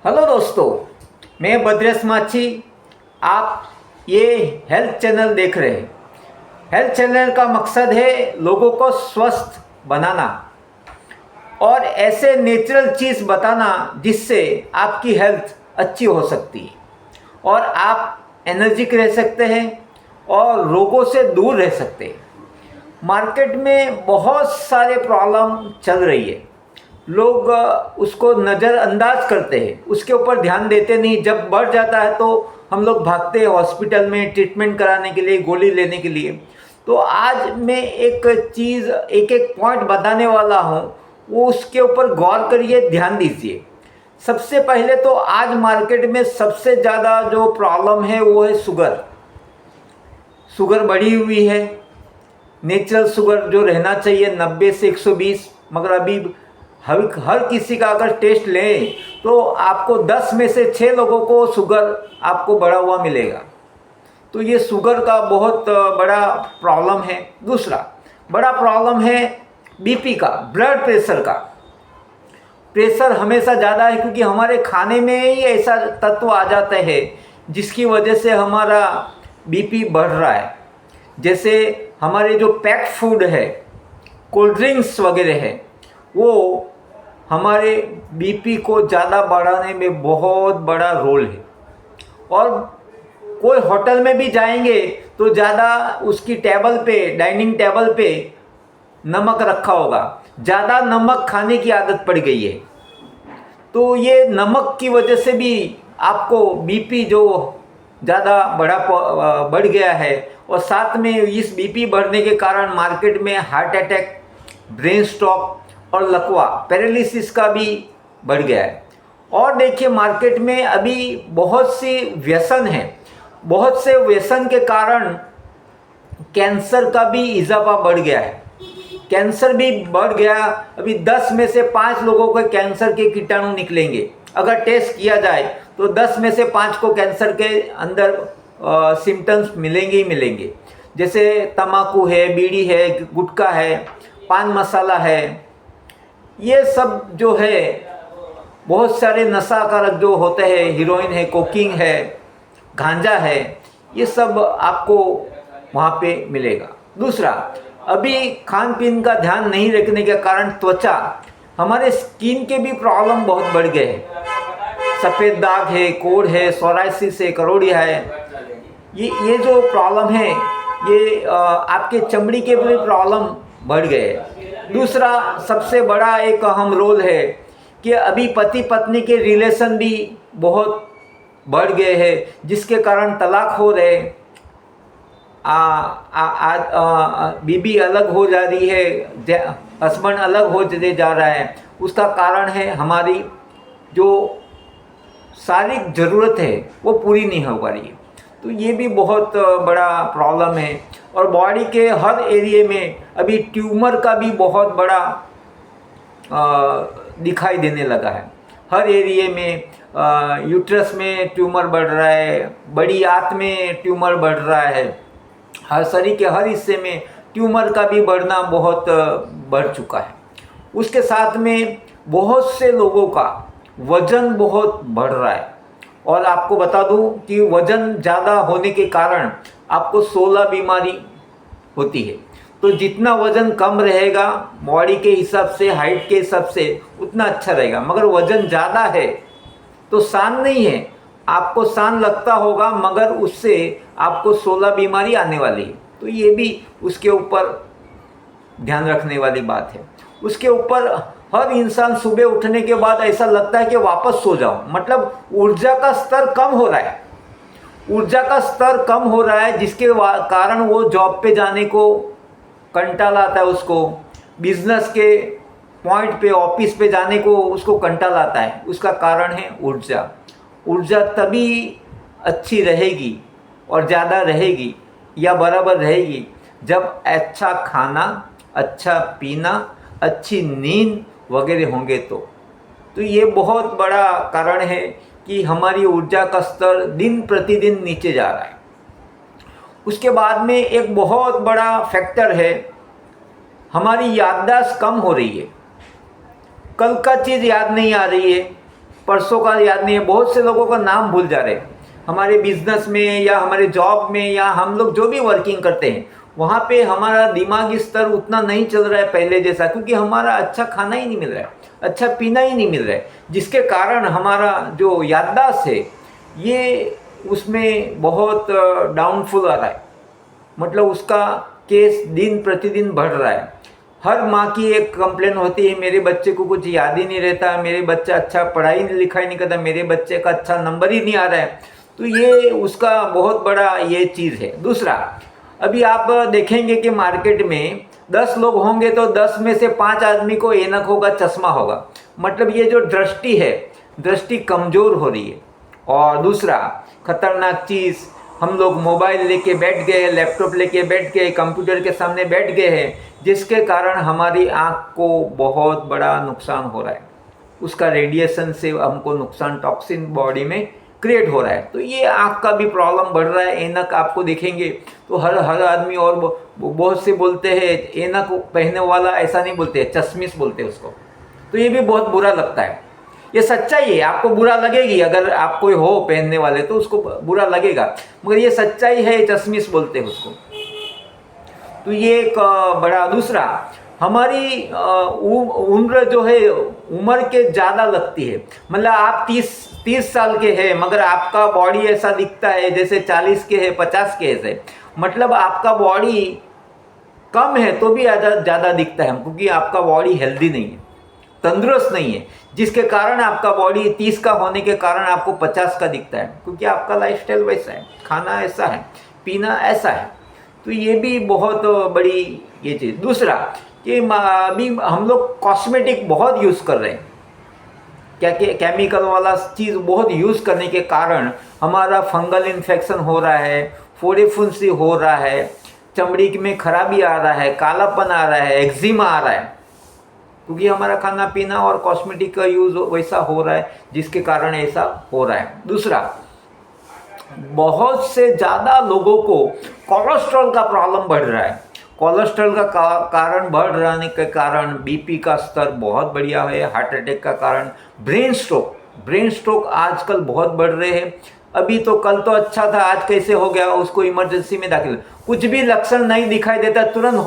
Hello दोस्तों, मैं भद्रेश माछी। आप ये हेल्थ चैनल देख रहे हैं। हेल्थ चैनल का मकसद है लोगों को स्वस्थ बनाना और ऐसे नेचुरल चीज़ बताना जिससे आपकी हेल्थ अच्छी हो सकती है और आप एनर्जिक रह सकते हैं और रोगों से दूर रह सकते हैं। मार्केट में बहुत सारे प्रॉब्लम चल रही है। लोग उसको नज़रअंदाज करते हैं, उसके ऊपर ध्यान देते नहीं। जब बढ़ जाता है तो हम लोग भागते हैं हॉस्पिटल में ट्रीटमेंट कराने के लिए, गोली लेने के लिए। तो आज मैं एक चीज़, एक एक पॉइंट बताने वाला हूँ, वो उसके ऊपर गौर करिए, ध्यान दीजिए। सबसे पहले तो आज मार्केट में सबसे ज़्यादा जो प्रॉब्लम है वो है शुगर। शुगर बढ़ी हुई है। नेचुरल शुगर जो रहना चाहिए 90 से 120, मगर अभी हर किसी का अगर टेस्ट लें तो आपको 10 में से 6 लोगों को शुगर आपको बढ़ा हुआ मिलेगा। तो ये शुगर का बहुत बड़ा प्रॉब्लम है। दूसरा बड़ा प्रॉब्लम है बीपी का, ब्लड प्रेशर का। प्रेशर हमेशा ज़्यादा है क्योंकि हमारे खाने में ही ऐसा तत्व आ जाते हैं जिसकी वजह से हमारा बीपी बढ़ रहा है। जैसे हमारे जो पैक्ड फूड है, कोल्ड ड्रिंक्स वगैरह है, वो हमारे बीपी को ज़्यादा बढ़ाने में बहुत बड़ा रोल है। और कोई होटल में भी जाएंगे तो ज़्यादा उसकी टेबल पे, डाइनिंग टेबल पे नमक रखा होगा। ज़्यादा नमक खाने की आदत पड़ गई है, तो ये नमक की वजह से भी आपको बीपी जो ज़्यादा बढ़ गया है। और साथ में इस बीपी बढ़ने के कारण मार्केट में हार्ट अटैक, ब्रेन स्ट्रोक और लकवा, पैरालिसिस का भी बढ़ गया है। और देखिए मार्केट में अभी बहुत सी व्यसन है। बहुत से व्यसन के कारण कैंसर का भी इजाफा बढ़ गया है। कैंसर भी बढ़ गया। अभी 10 में से 5 लोगों को कैंसर के कीटाणु निकलेंगे। अगर टेस्ट किया जाए तो 10 में से 5 को कैंसर के अंदर सिम्टम्स मिलेंगे ही मिलेंगे। जैसे तम्बाकू है, बीड़ी है, गुटखा है, पान मसाला है, ये सब जो है बहुत सारे नशाकारक जो होते हैं, हीरोइन है, कोकीन है, गांजा है, ये सब आपको वहाँ पे मिलेगा। दूसरा, अभी खान पीन का ध्यान नहीं रखने के कारण त्वचा, हमारे स्किन के भी प्रॉब्लम बहुत बढ़ गए हैं। सफ़ेद दाग है, कोढ़ है, सोराइसिस है, करोड़िया है। ये जो प्रॉब्लम है ये आपके चमड़ी के भी प्रॉब्लम बढ़ गए। दूसरा सबसे बड़ा एक अहम रोल है कि अभी पति पत्नी के रिलेशन भी बहुत बढ़ गए हैं, जिसके कारण तलाक हो रहे। बीबी अलग हो जा रही है, हस्बैंड अलग हो जा रहा है। उसका कारण है हमारी जो शारीरिक ज़रूरत है वो पूरी नहीं हो पा रही है। तो ये भी बहुत बड़ा प्रॉब्लम है। और बॉडी के हर एरिए में अभी ट्यूमर का भी बहुत बड़ा दिखाई देने लगा है। हर एरिए में यूट्रस में ट्यूमर बढ़ रहा है, बड़ी आंत में ट्यूमर बढ़ रहा है, हर शरीर के हर हिस्से में ट्यूमर का भी बढ़ना बहुत बढ़ चुका है। उसके साथ में बहुत से लोगों का वज़न बहुत बढ़ रहा है। और आपको बता दूं कि वज़न ज़्यादा होने के कारण आपको 16 बीमारी होती है। तो जितना वज़न कम रहेगा बॉडी के हिसाब से, हाइट के हिसाब से, उतना अच्छा रहेगा। मगर वज़न ज़्यादा है तो सान नहीं है, आपको सान लगता होगा मगर उससे आपको 16 बीमारी आने वाली है। तो ये भी उसके ऊपर ध्यान रखने वाली बात है। उसके ऊपर हर इंसान सुबह उठने के बाद ऐसा लगता है कि वापस सो जाओ, मतलब ऊर्जा का स्तर कम हो रहा है। ऊर्जा का स्तर कम हो रहा है जिसके कारण वो जॉब पे जाने को कंटाला आता है, उसको बिजनेस के पॉइंट पे, ऑफिस पे जाने को उसको कंटाला आता है। उसका कारण है ऊर्जा। ऊर्जा तभी अच्छी रहेगी और ज़्यादा रहेगी या बराबर रहेगी जब अच्छा खाना, अच्छा पीना, अच्छी नींद वगैरह होंगे। तो ये बहुत बड़ा कारण है कि हमारी ऊर्जा का स्तर दिन प्रतिदिन नीचे जा रहा है। उसके बाद में एक बहुत बड़ा फैक्टर है, हमारी याददाश्त कम हो रही है। कल का चीज़ याद नहीं आ रही है, परसों का याद नहीं है, बहुत से लोगों का नाम भूल जा रहे हैं। हमारे बिजनेस में या हमारे जॉब में या हम लोग जो भी वर्किंग करते हैं वहाँ पे हमारा दिमागी स्तर उतना नहीं चल रहा है पहले जैसा, क्योंकि हमारा अच्छा खाना ही नहीं मिल रहा है, अच्छा पीना ही नहीं मिल रहा है, जिसके कारण हमारा जो याददाश्त है ये उसमें बहुत डाउनफॉल आ रहा है। मतलब उसका केस दिन प्रतिदिन बढ़ रहा है। हर माँ की एक कंप्लेन होती है, मेरे बच्चे को कुछ याद ही नहीं रहता, मेरे बच्चा अच्छा पढ़ाई लिखाई नहीं करता, मेरे बच्चे का अच्छा नंबर ही नहीं आ रहा है। तो ये उसका बहुत बड़ा ये चीज़ है। दूसरा, अभी आप देखेंगे कि मार्केट में 10 लोग होंगे तो 10 में से 5 आदमी को ऐनक होगा, चश्मा होगा। मतलब ये जो दृष्टि है, दृष्टि कमज़ोर हो रही है। और दूसरा खतरनाक चीज़, हम लोग मोबाइल लेके बैठ गए, लैपटॉप लेके बैठ गए, कंप्यूटर के सामने बैठ गए हैं, जिसके कारण हमारी आँख को बहुत बड़ा नुकसान हो रहा है। उसका रेडिएशन से हमको नुकसान, टॉक्सिन बॉडी में क्रिएट हो रहा है। तो ये आँख का भी प्रॉब्लम बढ़ रहा है। ऐनक आपको देखेंगे तो हर आदमी, और बहुत से बोलते हैं ऐनक पहनने वाला, ऐसा नहीं बोलते, चश्मिश बोलते हैं उसको। तो ये भी बहुत बुरा लगता है। ये सच्चाई है, आपको बुरा लगेगी, अगर आप कोई हो पहनने वाले तो उसको बुरा लगेगा, मगर ये सच्चाई है, चश्मिश बोलते हैं उसको। तो ये एक बड़ा। दूसरा, हमारी उम्र जो है, उम्र के ज़्यादा लगती है। मतलब आप 30 साल के हैं मगर आपका बॉडी ऐसा दिखता है जैसे 40 के है, 50 के है। मतलब आपका बॉडी कम है तो भी ज़्यादा दिखता है, क्योंकि आपका बॉडी हेल्दी नहीं है, तंदुरुस्त नहीं है, जिसके कारण आपका बॉडी 30 का होने के कारण आपको 50 का दिखता है, क्योंकि आपका लाइफस्टाइल वैसा है, खाना ऐसा है, पीना ऐसा है। तो ये भी बहुत बड़ी ये चीज़। दूसरा कि अभी हम लोग कॉस्मेटिक बहुत यूज़ कर रहे हैं, क्या केमिकल वाला चीज़ बहुत यूज़ करने के कारण हमारा फंगल इन्फेक्शन हो रहा है, फोड़े फुंसी हो रहा है, चमड़ी में खराबी आ रहा है, कालापन आ रहा है, एक्जिमा आ रहा है, क्योंकि हमारा खाना पीना और कॉस्मेटिक का यूज़ वैसा हो रहा है, जिसके कारण ऐसा हो रहा है। दूसरा, बहुत से ज़्यादा लोगों को कोलेस्ट्रॉल का प्रॉब्लम बढ़ रहा है। कोलेस्ट्रॉल का कारण बढ़ रहने के कारण बीपी का स्तर बहुत बढ़िया है, हार्ट अटैक का कारण, ब्रेन स्ट्रोक आजकल बहुत बढ़ रहे हैं। अभी तो कल तो अच्छा था, आज कैसे हो गया, उसको इमरजेंसी में दाखिल, कुछ भी लक्षण नहीं दिखाई देता, तुरंत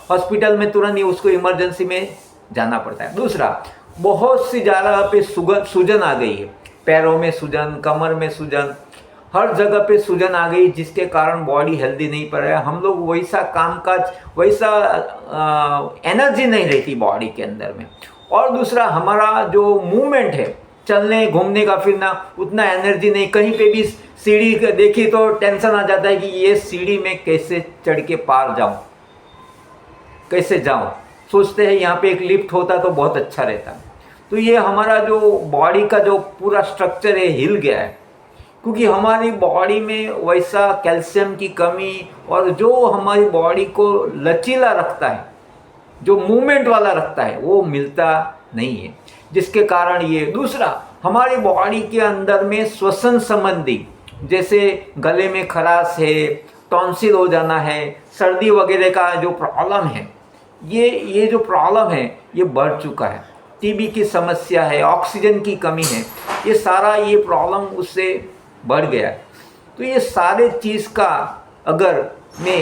हॉस्पिटल में तुरंत ही उसको इमरजेंसी में जाना पड़ता है। दूसरा, बहुत सी ज़्यादा पे सूजन आ गई है, पैरों में सूजन, कमर में सूजन, हर जगह पे सूजन आ गई, जिसके कारण बॉडी हेल्दी नहीं पड़ रहा है। हम लोग वैसा कामकाज, वैसा एनर्जी नहीं रहती बॉडी के अंदर में। और दूसरा, हमारा जो मूवमेंट है, चलने घूमने का फिरना, उतना एनर्जी नहीं। कहीं पे भी सीढ़ी देखी तो टेंशन आ जाता है कि ये सीढ़ी में कैसे चढ़ के पार जाऊं, कैसे जाऊं। सोचते हैं यहाँ पे एक लिफ्ट होता तो बहुत अच्छा रहता। तो ये हमारा जो बॉडी का जो पूरा स्ट्रक्चर है हिल गया है, क्योंकि हमारी बॉडी में वैसा कैल्शियम की कमी, और जो हमारी बॉडी को लचीला रखता है, जो मूवमेंट वाला रखता है, वो मिलता नहीं है, जिसके कारण ये। दूसरा, हमारी बॉडी के अंदर में श्वसन संबंधी, जैसे गले में खराश है, टॉन्सिल हो जाना है, सर्दी वगैरह का जो प्रॉब्लम है, ये जो प्रॉब्लम है ये बढ़ चुका है। टीबी की समस्या है, ऑक्सीजन की कमी है, ये सारा ये प्रॉब्लम उससे बढ़ गया है। तो ये सारे चीज़ का अगर मैं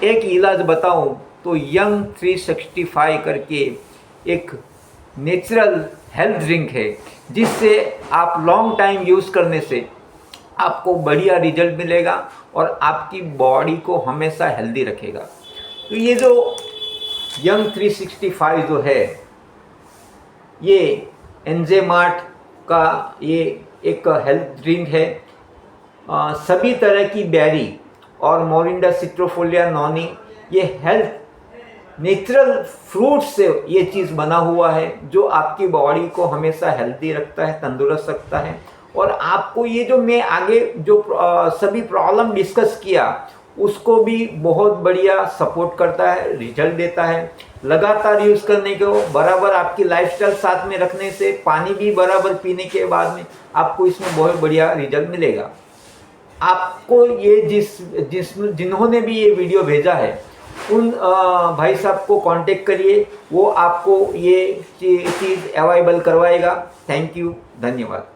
एक इलाज बताऊं तो यंग 365 करके एक नेचुरल हेल्थ ड्रिंक है, जिससे आप लॉन्ग टाइम यूज़ करने से आपको बढ़िया रिजल्ट मिलेगा और आपकी बॉडी को हमेशा हेल्दी रखेगा। तो ये जो यंग 365 जो है, ये एनजेमार्ट का ये एक हेल्थ ड्रिंक है। सभी तरह की बेरी और मोरिंडा सिट्रोफोलिया नॉनी, ये हेल्थ नेचुरल फ्रूट से ये चीज़ बना हुआ है, जो आपकी बॉडी को हमेशा हेल्दी रखता है, तंदुरुस्त रखता है। और आपको ये जो मैं आगे जो सभी प्रॉब्लम डिस्कस किया, उसको भी बहुत बढ़िया सपोर्ट करता है, रिजल्ट देता है। लगातार यूज़ करने को, बराबर आपकी लाइफस्टाइल साथ में रखने से, पानी भी बराबर पीने के बाद में आपको इसमें बहुत बढ़िया रिजल्ट मिलेगा। आपको ये जिन्होंने भी ये वीडियो भेजा है, उन भाई साहब को कांटेक्ट करिए, वो आपको ये चीज़ अवेलेबल करवाएगा। थैंक यू, धन्यवाद।